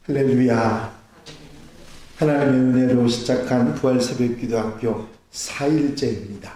할렐루야. 하나님의 은혜로 시작한 부활새벽기도학교 4일째입니다.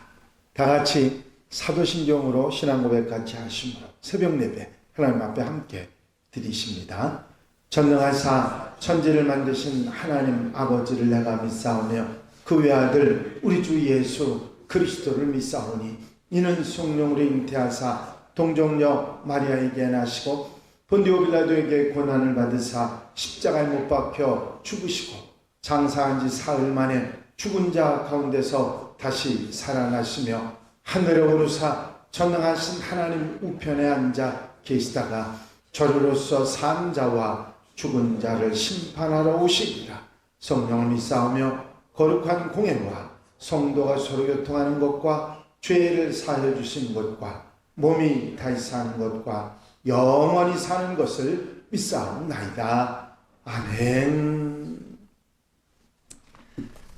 다같이 사도신경으로 신앙고백 같이 하심으로 새벽예배 하나님 앞에 함께 드리십니다. 전능하사 천지를 만드신 하나님 아버지를 내가 믿사오며 그 외아들 우리 주 예수 그리스도를 믿사오니 이는 성령으로 잉태하사 동정녀 마리아에게 나시고 본디오 빌라도에게 고난을 받으사 십자가에 못 박혀 죽으시고 장사한 지 사흘 만에 죽은 자 가운데서 다시 살아나시며 하늘에 오르사 전능하신 하나님 우편에 앉아 계시다가 저리로서 산 자와 죽은 자를 심판하러 오시리라. 성령을 믿사오며 거룩한 공예와 성도가 서로 교통하는 것과 죄를 사하여 주신 것과 몸이 다시 사는 것과 영원히 사는 것을 믿사옵나이다. 아멘.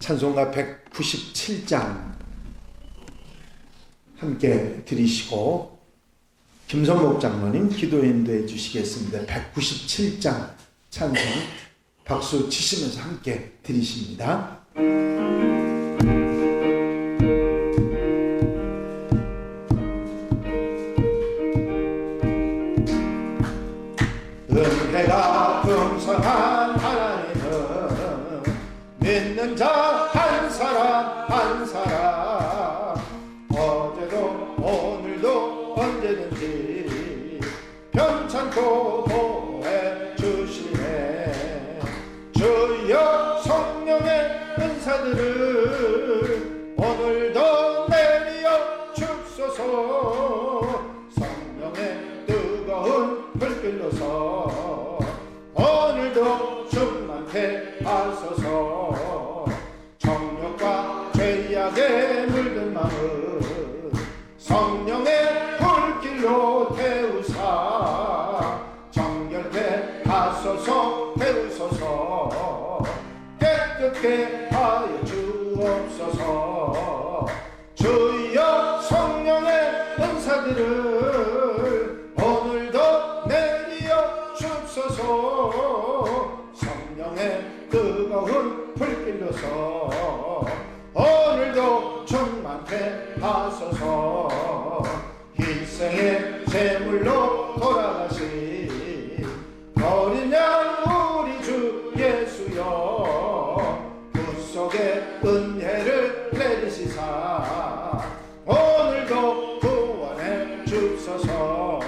찬송가 197장 함께 들으시고 김선목 장로님 기도 인도해 주시겠습니다. 197장 찬송 박수 치시면서 함께 들으십니다. 은혜가 풍성한 하나님은 믿는 자 한 사람 한 사람 어제도 오늘도 언제든지 편찮고 보호해 주시네. 주여 성령의 은사들을 오늘도 내리어 주소서. 성령의 뜨거운 불길로서 오늘도 충만케 하소서. 정욕과 죄악에 물든 마음 성령의 불길로 태우사 정결케 하소서. 태우소서. 깨끗게 하여 주옵소서. 주여 성령의 은사들을 오늘도 내리어 주소서. 성령의 뜨거운 불길로서 오늘도 충만케 하소서. 일생의 제물로 돌아가신 어린 양 우리 주 예수여 구속의 은혜를 내리시사 오늘도 구원해 주소서.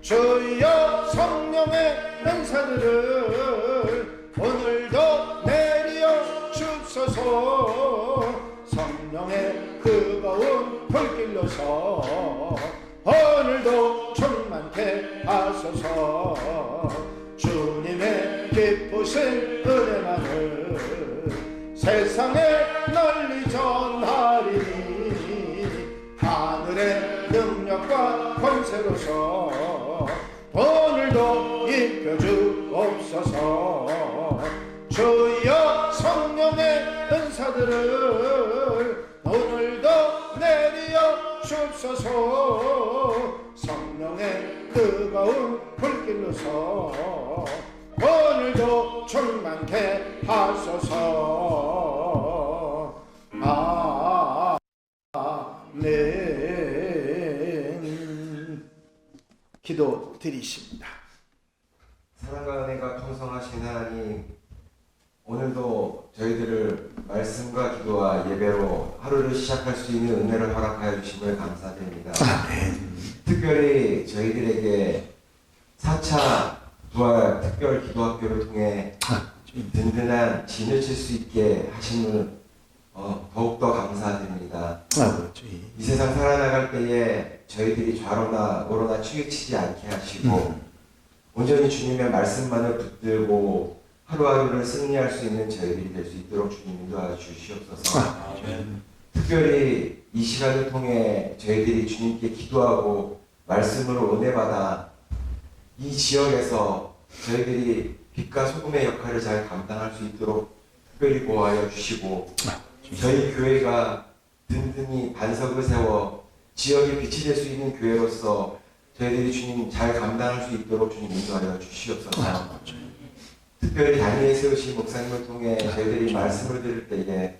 주여 성령의 은사들을 오늘도 내리어 주소서. 성령의 뜨거운 불길로서 오늘도 충만케 하소서. 주님의 기쁘신 은혜만을 세상에 널리 전하리니 하늘의 능력과 권세로서 오늘도 입혀주옵소서. 주여 성령의 은사들을 오늘도 내리어 주옵소서. 성령의 뜨거운 불길로서 오늘도 충만케 하소서. 아멘. 기도 드리십니다. 사랑과 은혜가 풍성하신 하나님, 오늘도 저희들을 말씀과 기도와 예배로 하루를 시작할 수 있는 은혜를 허락하여 주신 것에 감사드립니다. 아멘. 특별히 저희들에게 4차 부활 특별 기도학교를 통해 든든한 진을 칠 수 있게 하심을 더욱더 감사드립니다. 아버지. 이 세상 살아나갈 때에 저희들이 좌로나 우로나 치우치지 않게 하시고 온전히 주님의 말씀만을 붙들고 하루하루를 승리할 수 있는 저희들이 될 수 있도록 주님 인도하여 주시옵소서. 아멘. 특별히 이 시간을 통해 저희들이 주님께 기도하고 말씀으로 은혜받아 이 지역에서 저희들이 빛과 소금의 역할을 잘 감당할 수 있도록 특별히 보호하여 주시고 저희 교회가 든든히 반석을 세워 지역에 빛이 될 수 있는 교회로서 저희들이 주님 잘 감당할 수 있도록 주님 인도하여 주시옵소서. 특별히 단위에 세우신 목사님을 통해 저희들이 말씀을 들을 때에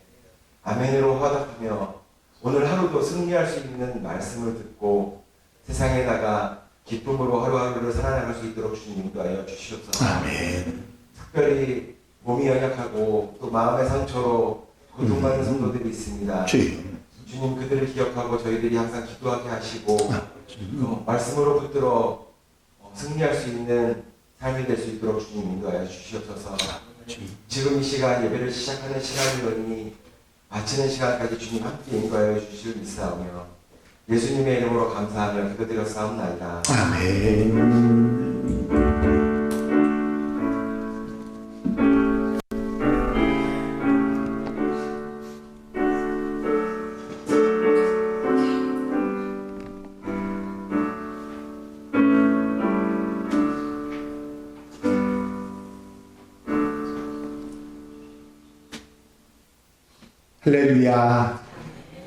아멘으로 화답하며 오늘 하루도 승리할 수 있는 말씀을 듣고 세상에다가 기쁨으로 하루하루를 살아나갈 수 있도록 주님 인도하여 주시옵소서. 아멘. 특별히 몸이 연약하고 또 마음의 상처로 고통받는 성도들이 있습니다. 주여. 주님 그들을 기억하고 저희들이 항상 기도하게 하시고 주님. 또 말씀으로 붙들어 승리할 수 있는 삶이 될 수 있도록 주님 인도하여 주시옵소서. 지금 이 시간 예배를 시작하는 시간이니 마치는 시간까지 주님 함께 인도하여 주실 믿사오며 예수님의 이름으로 감사하며 기도드려 싸움나이다. 아멘. 할렐루야.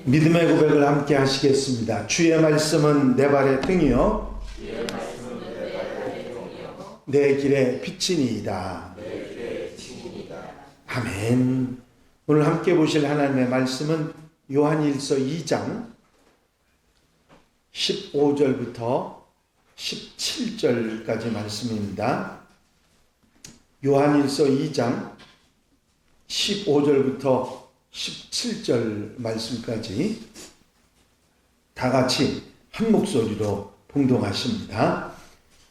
믿음의 고백을 함께 하시겠습니다. 주의 말씀은 내 발의 등이요 내 길의 빛이니이다. 아멘. 오늘 함께 보실 하나님의 말씀은 요한일서 2장 15절부터 17절까지 말씀입니다. 요한일서 2장 15절부터 17절 말씀까지 다 같이 한 목소리로 봉독하십니다.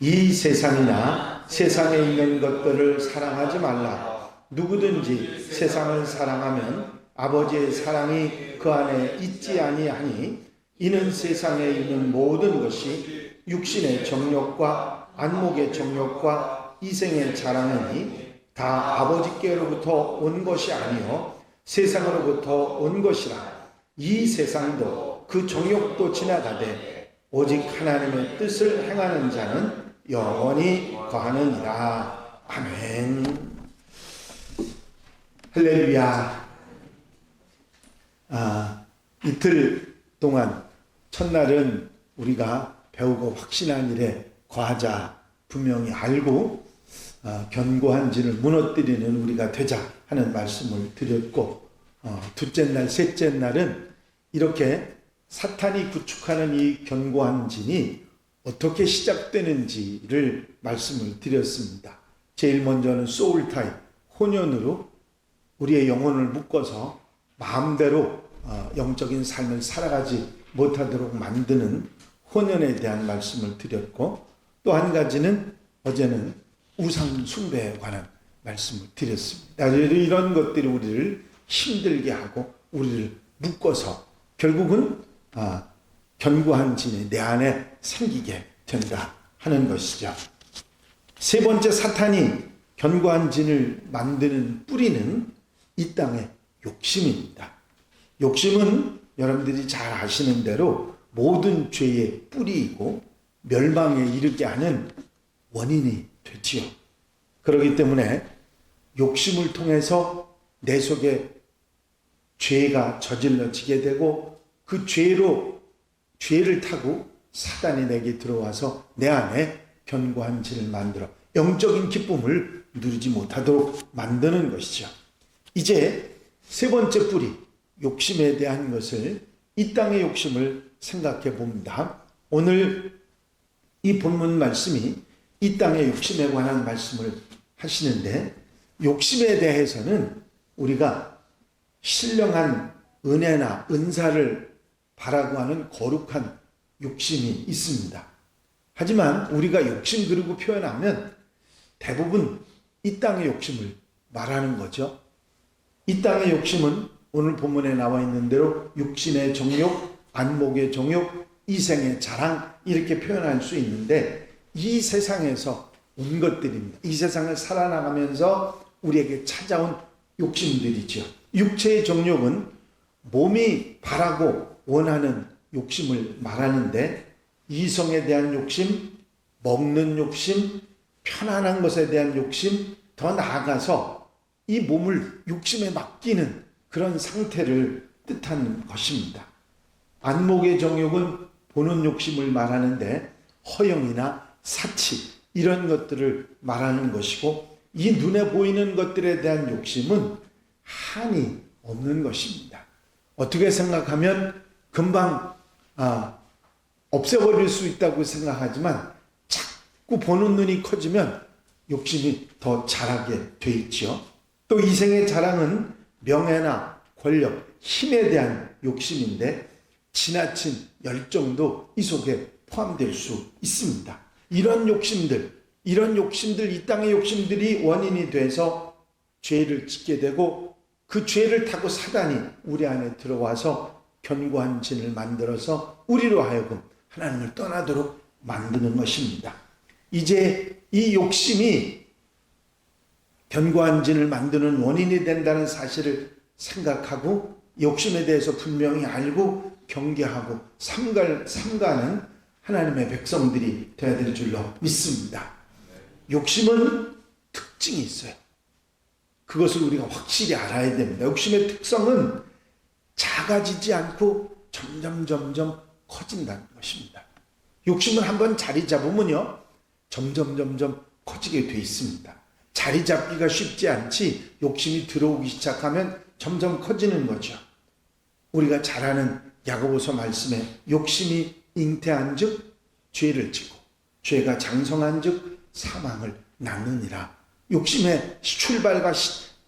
이 세상이나 세상에 있는 것들을 사랑하지 말라. 누구든지 세상을 사랑하면 아버지의 사랑이 그 안에 있지 아니하니 이는 세상에 있는 모든 것이 육신의 정욕과 안목의 정욕과 이생의 자랑이니 다 아버지께로부터 온 것이 아니요 세상으로부터 온 것이라. 이 세상도 그 정욕도 지나가되 오직 하나님의 뜻을 행하는 자는 영원히 거하느니라. 아멘. 할렐루야. 이틀 동안 첫날은 우리가 배우고 확신한 일에 거하자 분명히 알고 견고한 진을 무너뜨리는 우리가 되자 하는 말씀을 드렸고, 둘째 날, 셋째 날은 이렇게 사탄이 구축하는 이 견고한 진이 어떻게 시작되는지를 말씀을 드렸습니다. 제일 먼저는 소울타임, 혼연으로 우리의 영혼을 묶어서 마음대로 영적인 삶을 살아가지 못하도록 만드는 혼연에 대한 말씀을 드렸고, 또 한 가지는 어제는 우상 숭배에 관한 말씀을 드렸습니다. 이런 것들이 우리를 힘들게 하고 우리를 묶어서 결국은 견고한 진이 내 안에 생기게 된다 하는 것이죠. 세 번째, 사탄이 견고한 진을 만드는 뿌리는 이 땅의 욕심입니다. 욕심은 여러분들이 잘 아시는 대로 모든 죄의 뿌리이고 멸망에 이르게 하는 원인이 되지요. 그렇기 때문에 욕심을 통해서 내 속에 죄가 저질러지게 되고 그 죄를 타고 사단이 내게 들어와서 내 안에 견고한 진을 만들어 영적인 기쁨을 누리지 못하도록 만드는 것이죠. 이제 세 번째 뿌리, 욕심에 대한 것을, 이 땅의 욕심을 생각해 봅니다. 오늘 이 본문 말씀이 이 땅의 욕심에 관한 말씀을 하시는데, 욕심에 대해서는 우리가 신령한 은혜나 은사를 바라고 하는 거룩한 욕심이 있습니다. 하지만 우리가 욕심 그리고 표현하면 대부분 이 땅의 욕심을 말하는 거죠. 이 땅의 욕심은 오늘 본문에 나와 있는 대로 육신의 정욕, 안목의 정욕, 이생의 자랑, 이렇게 표현할 수 있는데, 이 세상에서 온 것들입니다. 이 세상을 살아나가면서 우리에게 찾아온 욕심들이죠. 육체의 정욕은 몸이 바라고 원하는 욕심을 말하는데, 이성에 대한 욕심, 먹는 욕심, 편안한 것에 대한 욕심, 더 나아가서 이 몸을 욕심에 맡기는 그런 상태를 뜻하는 것입니다. 안목의 정욕은 보는 욕심을 말하는데 허영이나 사치, 이런 것들을 말하는 것이고, 이 눈에 보이는 것들에 대한 욕심은 한이 없는 것입니다. 어떻게 생각하면 금방 없애버릴 수 있다고 생각하지만 자꾸 보는 눈이 커지면 욕심이 더 자라게 돼 있죠. 또 이생의 자랑은 명예나 권력, 힘에 대한 욕심인데 지나친 열정도 이 속에 포함될 수 있습니다. 이런 욕심들, 이 땅의 욕심들이 원인이 돼서 죄를 짓게 되고 그 죄를 타고 사단이 우리 안에 들어와서 견고한 진을 만들어서 우리로 하여금 하나님을 떠나도록 만드는 것입니다. 이제 이 욕심이 견고한 진을 만드는 원인이 된다는 사실을 생각하고 욕심에 대해서 분명히 알고 경계하고 삼가는 하나님의 백성들이 되어야 될 줄로 믿습니다. 욕심은 특징이 있어요. 그것을 우리가 확실히 알아야 됩니다. 욕심의 특성은 작아지지 않고 점점 커진다는 것입니다. 욕심은 한번 자리 잡으면요, 점점 커지게 돼 있습니다. 자리 잡기가 쉽지 않지 욕심이 들어오기 시작하면 점점 커지는 거죠. 우리가 잘 아는 야고보서 말씀에 욕심이 잉태한즉 죄를 지고 죄가 장성한즉 사망을 낳느니라. 욕심의 출발과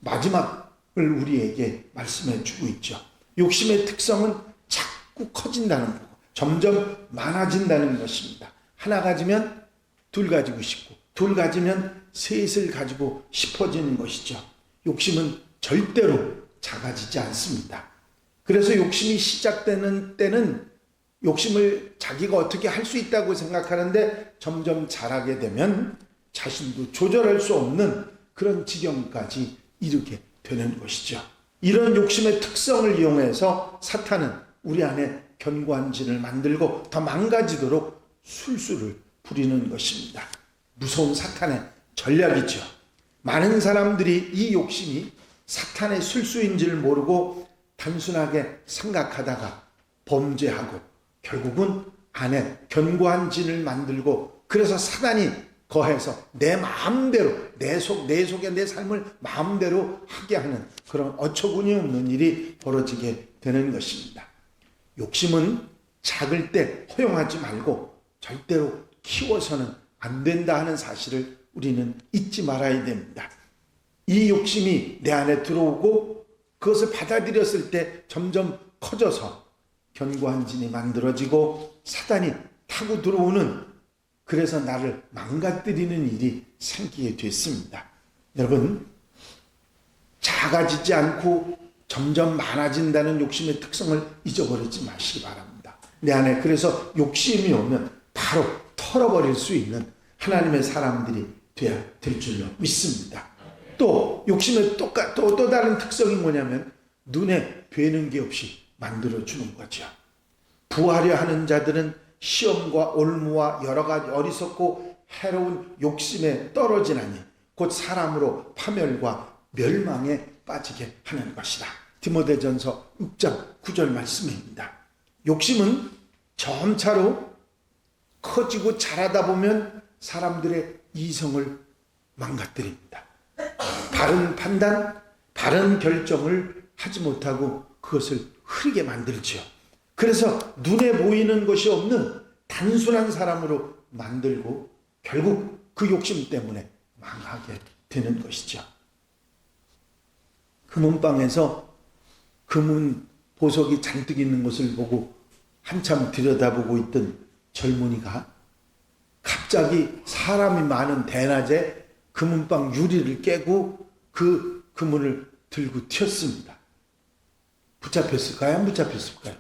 마지막을 우리에게 말씀해 주고 있죠. 욕심의 특성은 자꾸 커진다는 거고 점점 많아진다는 것입니다. 하나 가지면 둘 가지고 싶고 둘 가지면 셋을 가지고 싶어지는 것이죠. 욕심은 절대로 작아지지 않습니다. 그래서 욕심이 시작되는 때는 욕심을 자기가 어떻게 할 수 있다고 생각하는데 점점 자라게 되면 자신도 조절할 수 없는 그런 지경까지 이르게 되는 것이죠. 이런 욕심의 특성을 이용해서 사탄은 우리 안에 견고한 진을 만들고 더 망가지도록 술수를 부리는 것입니다. 무서운 사탄의 전략이죠. 많은 사람들이 이 욕심이 사탄의 술수인지를 모르고 단순하게 생각하다가 범죄하고 결국은 안에 견고한 진을 만들고 그래서 사단이 거해서 내 마음대로 내 속에 내 삶을 마음대로 하게 하는 그런 어처구니 없는 일이 벌어지게 되는 것입니다. 욕심은 작을 때 허용하지 말고 절대로 키워서는 안 된다 하는 사실을 우리는 잊지 말아야 됩니다. 이 욕심이 내 안에 들어오고 그것을 받아들였을 때 점점 커져서 견고한 진이 만들어지고 사단이 타고 들어오는 그래서 나를 망가뜨리는 일이 생기게 됐습니다. 여러분, 작아지지 않고 점점 많아진다는 욕심의 특성을 잊어버리지 마시기 바랍니다. 내 안에 그래서 욕심이 오면 바로 털어버릴 수 있는 하나님의 사람들이 되어야 될 줄로 믿습니다. 또 욕심의 또 다른 특성이 뭐냐면 눈에 뵈는 게 없이 만들어주는 거죠. 부하려 하는 자들은 시험과 올무와 여러 가지 어리석고 해로운 욕심에 떨어지나니 곧 사람으로 파멸과 멸망에 빠지게 하는 것이다. 디모데전서 6장 9절 말씀입니다. 욕심은 점차로 커지고 자라다 보면 사람들의 이성을 망가뜨립니다. 바른 판단, 바른 결정을 하지 못하고 그것을 흐리게 만들죠. 그래서 눈에 보이는 것이 없는 단순한 사람으로 만들고 결국 그 욕심 때문에 망하게 되는 것이죠. 금은방에서 금은 보석이 잔뜩 있는 것을 보고 한참 들여다보고 있던 젊은이가 갑자기 사람이 많은 대낮에 금은방 유리를 깨고 그 금은을 들고 튀었습니다. 붙잡혔을까요? 안 붙잡혔을까요?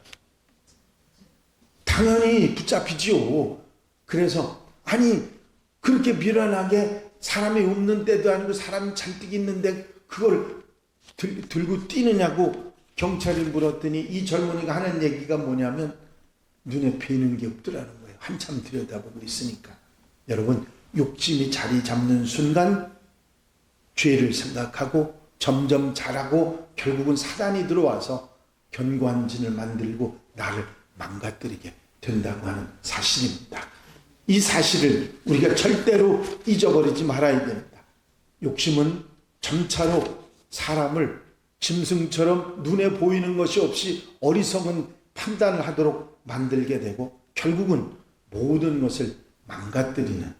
당연히 붙잡히지요. 그래서 그렇게 미련하게 사람이 없는 때도 아니고 사람이 잔뜩 있는데 그걸 들고 뛰느냐고 경찰이 물었더니 이 젊은이가 하는 얘기가 뭐냐면 눈에 뵈는 게 없더라는 거예요. 한참 들여다보고 있으니까. 여러분, 욕심이 자리 잡는 순간 죄를 생각하고 점점 자라고 결국은 사단이 들어와서 견고한 진을 만들고 나를 망가뜨리게 된다고 하는 사실입니다. 이 사실을 우리가 절대로 잊어버리지 말아야 됩니다. 욕심은 점차로 사람을 짐승처럼 눈에 보이는 것이 없이 어리석은 판단을 하도록 만들게 되고 결국은 모든 것을 망가뜨리는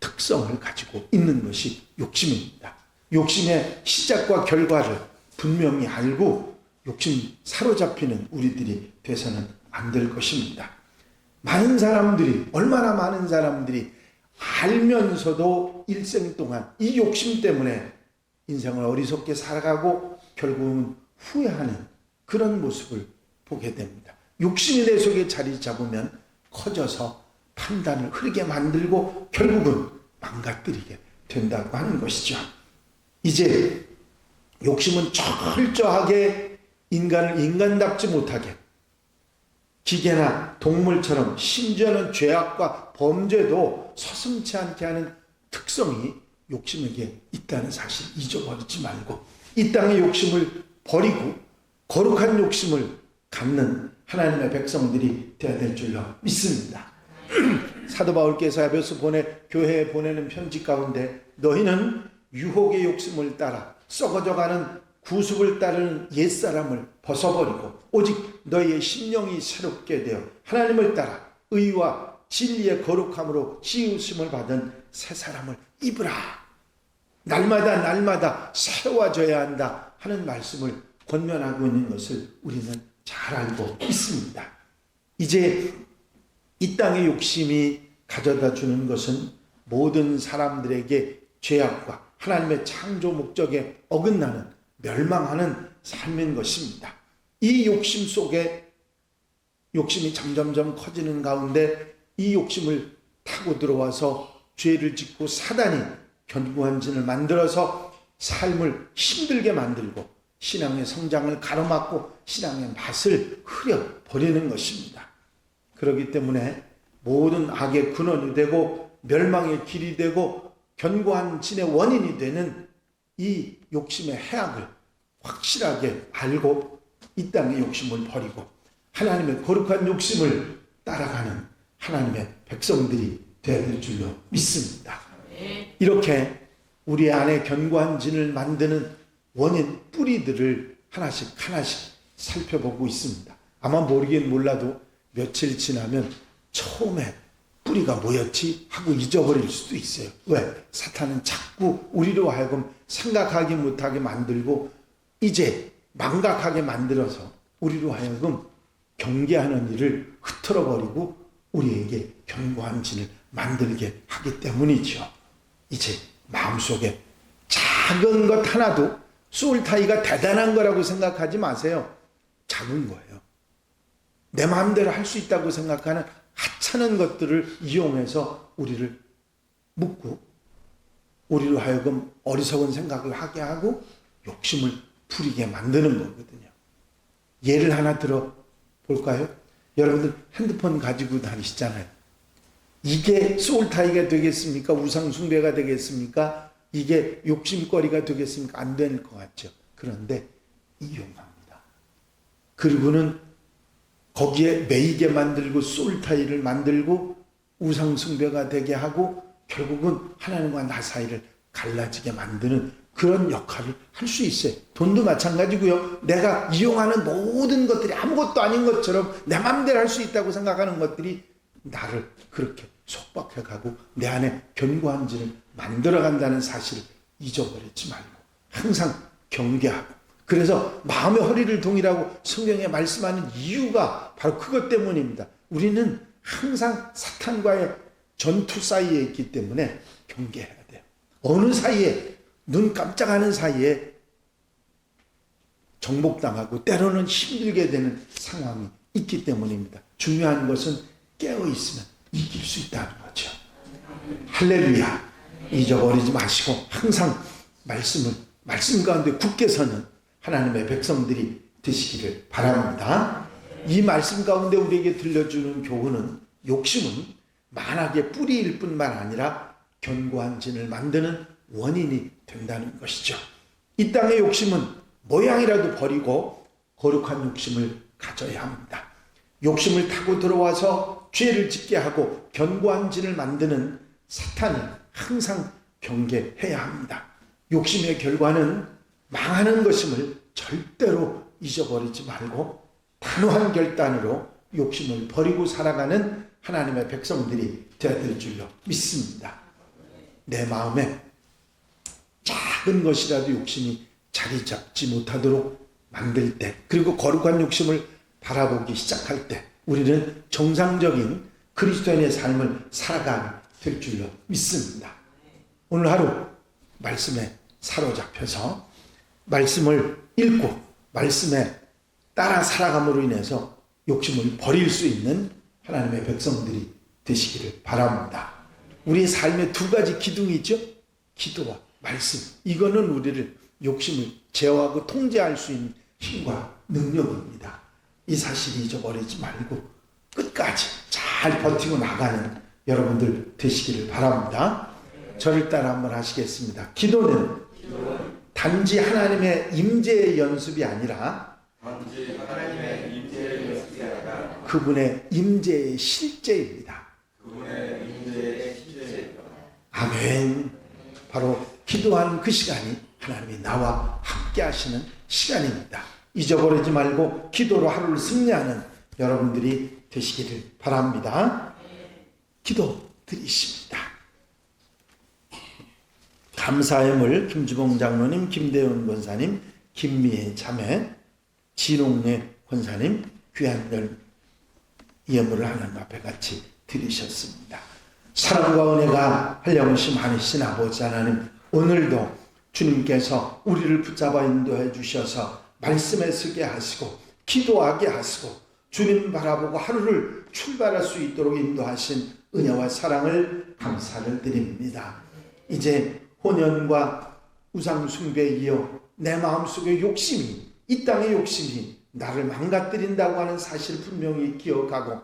특성을 가지고 있는 것이 욕심입니다. 욕심의 시작과 결과를 분명히 알고 욕심 사로잡히는 우리들이 돼서는 안 될 것입니다. 얼마나 많은 사람들이 알면서도 일생 동안 이 욕심 때문에 인생을 어리석게 살아가고 결국은 후회하는 그런 모습을 보게 됩니다. 욕심이 내 속에 자리 잡으면 커져서 판단을 흐리게 만들고 결국은 망가뜨리게 된다고 하는 것이죠. 이제 욕심은 철저하게 인간을 인간답지 못하게 기계나 동물처럼 심지어는 죄악과 범죄도 서슴지 않게 하는 특성이 욕심에게 있다는 사실 잊어버리지 말고 이 땅의 욕심을 버리고 거룩한 욕심을 갖는 하나님의 백성들이 되어야 될 줄로 믿습니다. 사도 바울께서 에베소 교회에 보내는 편지 가운데 너희는 유혹의 욕심을 따라 썩어져가는 구습을 따르는 옛사람을 벗어버리고 오직 너희의 심령이 새롭게 되어 하나님을 따라 의와 진리의 거룩함으로 씌우심을 받은 새 사람을 입으라. 날마다 새로워져야 한다 하는 말씀을 권면하고 있는 것을 우리는 잘 알고 있습니다. 이제 이 땅의 욕심이 가져다 주는 것은 모든 사람들에게 죄악과 하나님의 창조 목적에 어긋나는 멸망하는 삶인 것입니다. 이 욕심 속에 욕심이 점점점 커지는 가운데 이 욕심을 타고 들어와서 죄를 짓고 사단이 견고한 진을 만들어서 삶을 힘들게 만들고 신앙의 성장을 가로막고 신앙의 맛을 흐려버리는 것입니다. 그렇기 때문에 모든 악의 근원이 되고 멸망의 길이 되고 견고한 진의 원인이 되는 이 욕심의 해악을 확실하게 알고 이 땅의 욕심을 버리고 하나님의 거룩한 욕심을 따라가는 하나님의 백성들이 되어야 될 줄로 믿습니다. 이렇게 우리 안에 견고한 진을 만드는 원인 뿌리들을 하나씩 살펴보고 있습니다. 아마 모르긴 몰라도 며칠 지나면 처음에 뿌리가 뭐였지 하고 잊어버릴 수도 있어요. 왜? 사탄은 자꾸 우리로 하여금 생각하기 못하게 만들고 이제 망각하게 만들어서 우리로 하여금 경계하는 일을 흐트러버리고 우리에게 견고한 진을 만들게 하기 때문이죠. 이제 마음속에 작은 것 하나도 소울타이가 대단한 거라고 생각하지 마세요. 작은 거예요. 내 마음대로 할 수 있다고 생각하는 하찮은 것들을 이용해서 우리를 묶고 우리로 하여금 어리석은 생각을 하게 하고 욕심을 부리게 만드는 거거든요. 예를 하나 들어 볼까요? 여러분들 핸드폰 가지고 다니시잖아요. 이게 소울타이가 되겠습니까? 우상숭배가 되겠습니까? 이게 욕심거리가 되겠습니까? 안 될 것 같죠. 그런데 이용합니다. 그리고는 거기에 매이게 만들고 소울타이를 만들고 우상숭배가 되게 하고 결국은 하나님과 나 사이를 갈라지게 만드는 그런 역할을 할 수 있어요. 돈도 마찬가지고요. 내가 이용하는 모든 것들이 아무것도 아닌 것처럼 내 마음대로 할 수 있다고 생각하는 것들이 나를 그렇게 속박해가고 내 안에 견고한 진을 만들어간다는 사실을 잊어버리지 말고 항상 경계하고 그래서 마음의 허리를 동이라고 성경에 말씀하는 이유가 바로 그것 때문입니다. 우리는 항상 사탄과의 전투 사이에 있기 때문에 경계해야 돼요. 어느 사이에 눈 깜짝하는 사이에 정복당하고 때로는 힘들게 되는 상황이 있기 때문입니다. 중요한 것은 깨어있으면 이길 수 있다는 거죠. 할렐루야. 잊어버리지 마시고 항상 말씀 가운데 굳게 서는 하나님의 백성들이 되시기를 바랍니다. 이 말씀 가운데 우리에게 들려주는 교훈은 욕심은 만악의 뿌리일 뿐만 아니라 견고한 진을 만드는 원인이 된다는 것이죠. 이 땅의 욕심은 모양이라도 버리고 거룩한 욕심을 가져야 합니다. 욕심을 타고 들어와서 죄를 짓게 하고 견고한 진을 만드는 사탄을 항상 경계해야 합니다. 욕심의 결과는 망하는 것임을 절대로 잊어버리지 말고 단호한 결단으로 욕심을 버리고 살아가는 하나님의 백성들이 되어야 될 줄로 믿습니다. 내 마음에 작은 것이라도 욕심이 자리 잡지 못하도록 만들 때, 그리고 거룩한 욕심을 바라보기 시작할 때 우리는 정상적인 그리스도인의 삶을 살아가게 될 줄로 믿습니다. 오늘 하루 말씀에 사로잡혀서 말씀을 읽고 말씀에 따라 살아감으로 인해서 욕심을 버릴 수 있는 하나님의 백성들이 되시기를 바랍니다. 우리의 삶에 두 가지 기둥이 있죠. 기도와 말씀. 이거는 우리를 욕심을 제어하고 통제할 수 있는 힘과 능력입니다. 이 사실을 잊어버리지 말고 끝까지 잘 버티고 나가는 여러분들 되시기를 바랍니다. 저를 따라 한번 하시겠습니다. 기도는 단지 하나님의 임재의 연습이 아니라 그분의 임재의 실제입니다. 아멘. 바로 기도하는 그 시간이 하나님이 나와 함께 하시는 시간입니다. 잊어버리지 말고 기도로 하루를 승리하는 여러분들이 되시기를 바랍니다. 기도 드리십니다. 감사의 물 김주봉 장로님, 김대훈 권사님, 김미애 자매, 진홍래 권사님 귀한 예물을 하나님 앞에 같이 드리셨습니다. 사랑과 은혜가 한량없이 많으신 아버지 하나님, 오늘도 주님께서 우리를 붙잡아 인도해 주셔서 말씀에 서게 하시고 기도하게 하시고 주님 바라보고 하루를 출발할 수 있도록 인도하신 은혜와 사랑을 감사를 드립니다. 이제 혼연과 우상 숭배에 이어 내 마음속에 욕심이, 이 땅의 욕심이 나를 망가뜨린다고 하는 사실을 분명히 기억하고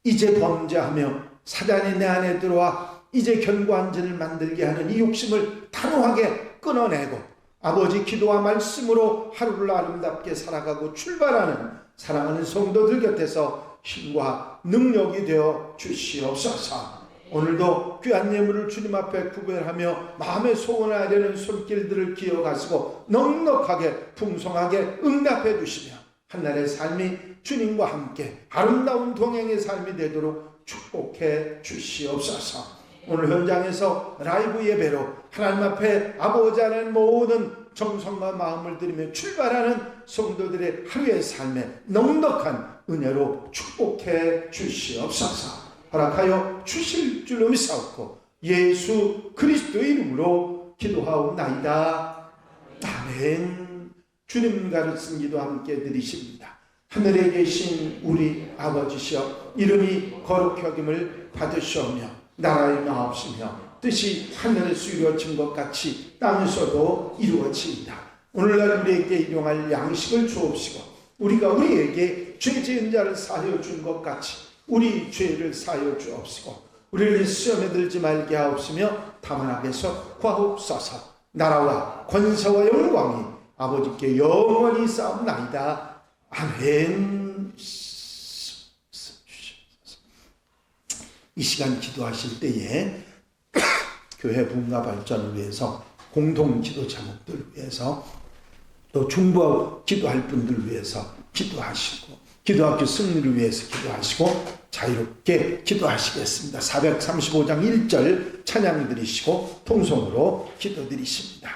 이제 범죄하며 사단이 내 안에 들어와 이제 견고한 진을 만들게 하는 이 욕심을 단호하게 끊어내고 아버지 기도와 말씀으로 하루를 아름답게 살아가고 출발하는 사랑하는 성도들 곁에서 힘과 능력이 되어 주시옵소서. 오늘도 귀한 예물을 주님 앞에 구별하며 마음의 소원을 아뢰는 손길들을 기억하시고 넉넉하게 풍성하게 응답해 주시며 한날의 삶이 주님과 함께 아름다운 동행의 삶이 되도록 축복해 주시옵소서. 오늘 현장에서 라이브 예배로 하나님 앞에 아버지 하나님 모든 정성과 마음을 들이며 출발하는 성도들의 하루의 삶에 넉넉한 은혜로 축복해 주시옵소서. 허락하여 주실 줄로 믿사옵고 예수 그리스도의 이름으로 기도하옵나이다. 아멘. 주님 가르친 기도 함께 드리십니다. 하늘에 계신 우리 아버지시여, 이름이 거룩히 여김을 받으시오며 나라의 나옵시며 뜻이 하늘에서 이루어진 것 같이 땅에서도 이루어지이다. 오늘날 우리에게 일용할 양식을 주옵시고 우리가 우리에게 죄 지은 자를 사하여 준 것 같이 우리 죄를 사하여 주옵시고 우리를 시험에 들지 말게 하옵시며 다만 악에서 구하옵소서. 나라와 권세와 영광이 아버지께 영원히 싸움나이다. 아멘. 이 시간 기도하실 때에 교회 부흥과 발전을 위해서 공동 기도 제목들 위해서 또 중보하고 기도할 분들 위해서 기도하시고 기도학교 승리를 위해서 기도하시고 자유롭게 기도하시겠습니다. 435장 1절 찬양 드리시고 통성으로 기도 드리십니다.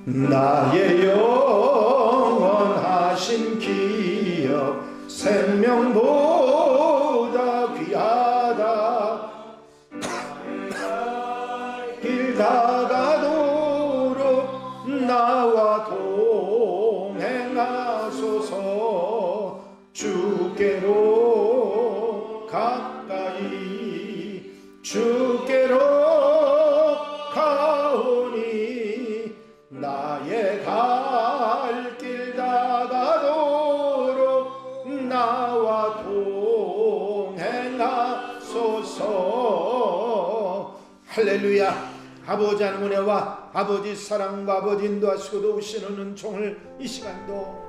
나의 영원하신 기업 생명보다 귀하다. 길 다가도록 나와 동행하소서. 주께로 가까이 주께로 가오니 나의 갈 길 다가도록 나와 동행하소서. 할렐루야. 아버지 하나님 은혜와 아버지 사랑과 아버지 인도하시고 도우시는 은총을 이 시간도